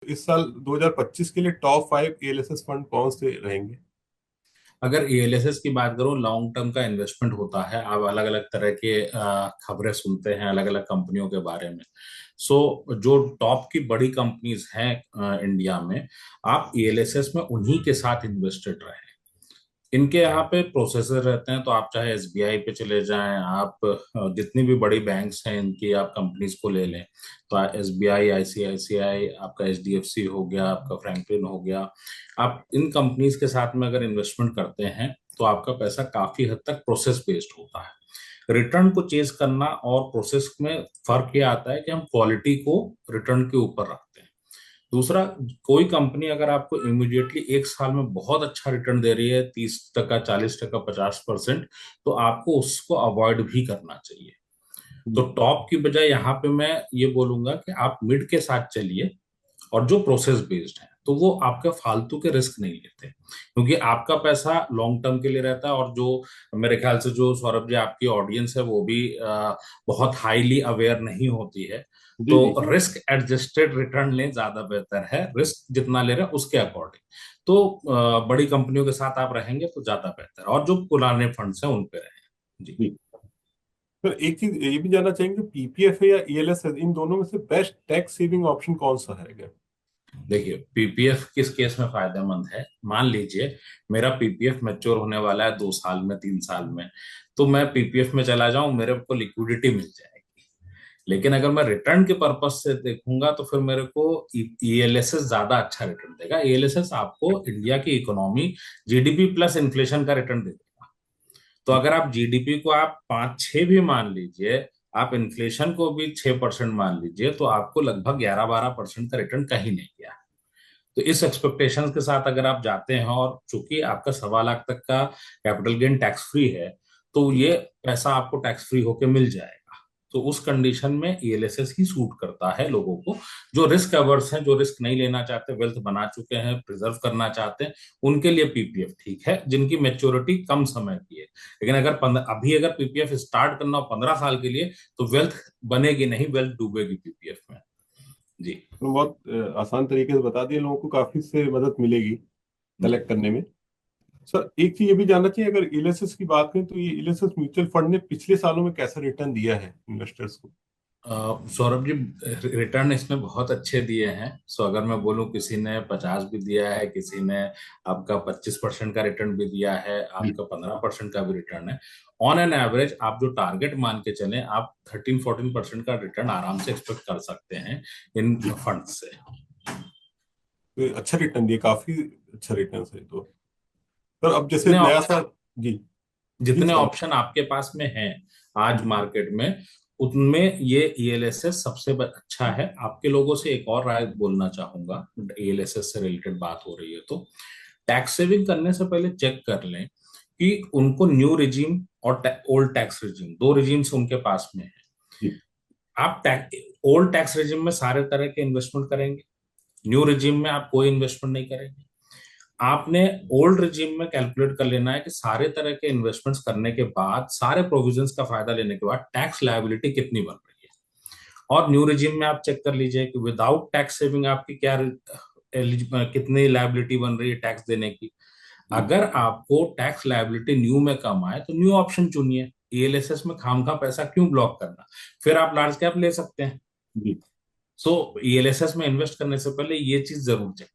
इस साल 2025 के लिए टॉप 5 एएलएसएस फंड कौन से रहेंगे? अगर एएलएसएस की बात करो, लॉन्ग टर्म का इन्वेस्टमेंट होता है। आप अलग अलग तरह के खबरें सुनते हैं अलग अलग कंपनियों के बारे में। जो टॉप की बड़ी कंपनीज हैं इंडिया में, आप एएलएसएस में उन्हीं के साथ इन्वेस्टेड रहे। इनके यहाँ पे प्रोसेसर रहते हैं, तो आप चाहे एसबीआई पे चले जाएं, आप जितनी भी बड़ी बैंक्स हैं इनकी आप कंपनीज को ले लें, तो एसबीआई, आईसीआईसीआई, आपका एचडीएफसी हो गया, आपका फ्रैंकलिन हो गया। आप इन कंपनीज के साथ में अगर इन्वेस्टमेंट करते हैं तो आपका पैसा काफी हद तक प्रोसेस बेस्ड होता है। रिटर्न को चेज करना और प्रोसेस में फर्क ये आता है कि हम क्वालिटी को रिटर्न के ऊपर रखते हैं। दूसरा, कोई कंपनी अगर आपको इमीडिएटली एक साल में बहुत अच्छा रिटर्न दे रही है, 30%, 40%, 50%, तो आपको उसको अवॉइड भी करना चाहिए। तो जी। टॉप की बजाय यहाँ पे मैं ये बोलूंगा कि आप मिड के साथ चलिए, और जो प्रोसेस बेस्ड है तो वो आपके फालतू के रिस्क नहीं लेते, क्योंकि आपका पैसा लॉन्ग टर्म के लिए रहता है। और जो मेरे ख्याल से जो सौरभ जी आपकी ऑडियंस है वो भी बहुत हाईली अवेयर नहीं होती है। जी। तो जी। रिस्क एडजस्टेड रिटर्न लें, ज्यादा बेहतर है। रिस्क जितना ले रहे हैं उसके अकॉर्डिंग। तो बड़ी कंपनियों के साथ आप रहेंगे तो ज्यादा बेहतर है, और जो पुराने फंड्स हैं उन पे रहें जी। जी। तो एक चीज ये भी जानना चाहेंगे, पीपीएफ है या ईएलएस, इन दोनों में से बेस्ट टैक्स सेविंग ऑप्शन कौन सा है? देखिए, पीपीएफ किस केस में फायदेमंद है? मान लीजिए मेरा पीपीएफ मैच्योर होने वाला है 2 साल में, 3 साल में, तो मैं पीपीएफ में चला जाऊं, मेरे को लिक्विडिटी मिल जाएगी। लेकिन अगर मैं रिटर्न के पर्पज से देखूंगा तो फिर मेरे को ईएलएसएस ज्यादा अच्छा रिटर्न देगा। ईएलएसएस आपको इंडिया की इकोनॉमी, जीडीपी प्लस इन्फ्लेशन का रिटर्न दे देगा। तो अगर आप जीडीपी को आप 5-6 भी मान लीजिए, आप इन्फ्लेशन को भी 6% मान लीजिए, तो आपको लगभग 11-12% का रिटर्न कहीं नहीं गया। तो इस एक्सपेक्टेशंस के साथ अगर आप जाते हैं, और चूंकि आपका 1.25 लाख तक का कैपिटल गेन टैक्स फ्री है, तो ये पैसा आपको टैक्स फ्री होके मिल जाएगा। तो उस कंडीशन में ईएलएसएस ही सूट करता है लोगों को, जो रिस्क अवर्स हैं, जो रिस्क नहीं लेना चाहते, वेल्थ बना चुके हैं, प्रिजर्व करना चाहते हैं, उनके लिए पीपीएफ ठीक है, जिनकी मेच्योरिटी कम समय की है। लेकिन अभी अगर पीपीएफ स्टार्ट करना हो 15 साल के लिए, तो वेल्थ बनेगी नहीं, वेल्थ डूबेगी पीपीएफ में जी। तो बहुत आसान तरीके से बता दिए, लोगों को काफी इससे मदद मिलेगी जी। सेलेक्ट करने में। सर एक चीज ये भी जानना चाहिए, अगर ईएलएसएस की बात करें तो ये ईएलएसएस म्यूचुअल फंड ने पिछले सालों में कैसा रिटर्न दिया है इन्वेस्टर्स को? सौरभ जी, रिटर्न इसमें बहुत अच्छे दिए हैं। सो अगर मैं बोलूं, किसी ने 50 भी दिया है, किसी ने आपका 25% का रिटर्न भी दिया है, जी। आपका 15% का भी रिटर्न है। ऑन एन एवरेज आप जो टारगेट मान के चलें, आप 13-14% का रिटर्न आराम से एक्सपेक्ट कर सकते हैं इन जी। फंड से। तो ये अच्छा रिटर्न दिया, काफी अच्छा रिटर्न है तो। सर अब जैसे जितने नया सा। जी। जी जितने सर। ऑप्शन आपके पास में हैं आज जी। मार्केट में, उनमें ये ईएलएसएस सबसे अच्छा है। आपके लोगों से एक और राय बोलना चाहूंगा, ईएलएसएस से रिलेटेड बात हो रही है तो टैक्स सेविंग करने से पहले चेक कर लें कि उनको न्यू रिजीम और ओल्ड टैक्स रिजीम, दो रिजीम्स उनके पास में है। जी। आप ओल्ड टैक्स रिजीम में सारे तरह के इन्वेस्टमेंट करेंगे, न्यू रिजीम में आप कोई इन्वेस्टमेंट नहीं करेंगे। आपने ओल्ड रिजीम में कैलकुलेट कर लेना है कि सारे तरह के इन्वेस्टमेंट्स करने के बाद, सारे प्रोविजंस का फायदा लेने के बाद टैक्स लायबिलिटी कितनी बन रही है। और न्यू रिजीम में आप चेक कर लीजिए कि विदाउट टैक्स सेविंग आपकी क्या कितनी लायबिलिटी बन रही है टैक्स देने की। जी। अगर आपको टैक्स लायबिलिटी न्यू में कम आए तो न्यू ऑप्शन चुनिए। ईएलएसएस में खाम खा पैसा क्यों ब्लॉक करना? फिर आप लार्ज कैप ले सकते हैं। जी। सो ईएलएसएस में इन्वेस्ट करने से पहले ये चीज जरूर चेक